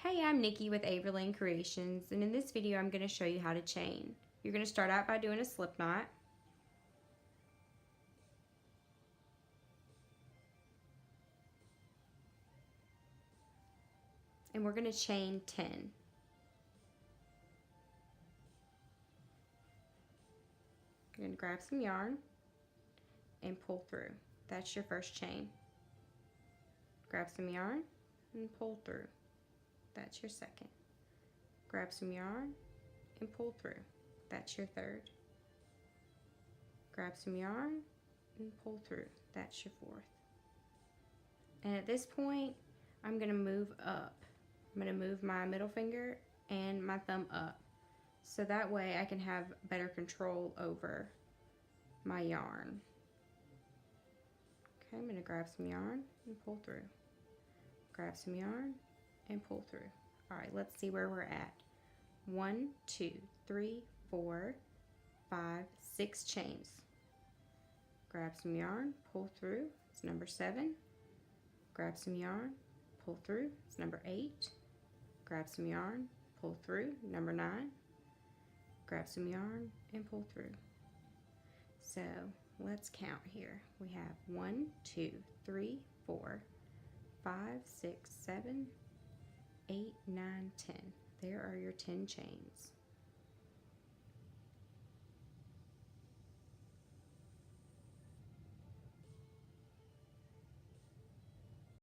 Hey, I'm Nikki with Averlane Creations, and in this video I'm going to show you how to chain. You're going to start out by doing a slip knot. And we're going to chain 10. You're going to grab some yarn and pull through. That's your first chain. Grab some yarn and pull through. That's your second. Grab some yarn and pull through. That's your third. Grab some yarn and pull through. That's your fourth. And at this point, I'm going to move up. I'm going to move my middle finger and my thumb up, so that way I can have better control over my yarn. Okay, I'm going to grab some yarn and pull through. Grab some yarn and pull through. All right, let's see where we're at. 1, 2, 3, 4, 5, 6 chains. Grab some yarn, pull through. It's number 7. Grab some yarn, pull through. It's number 8. Grab some yarn, pull through. Number 9. Grab some yarn and pull through. So let's count here. We have 1, 2, 3, 4, 5, 6, 7, 8, 9, 10. There are your 10 chains.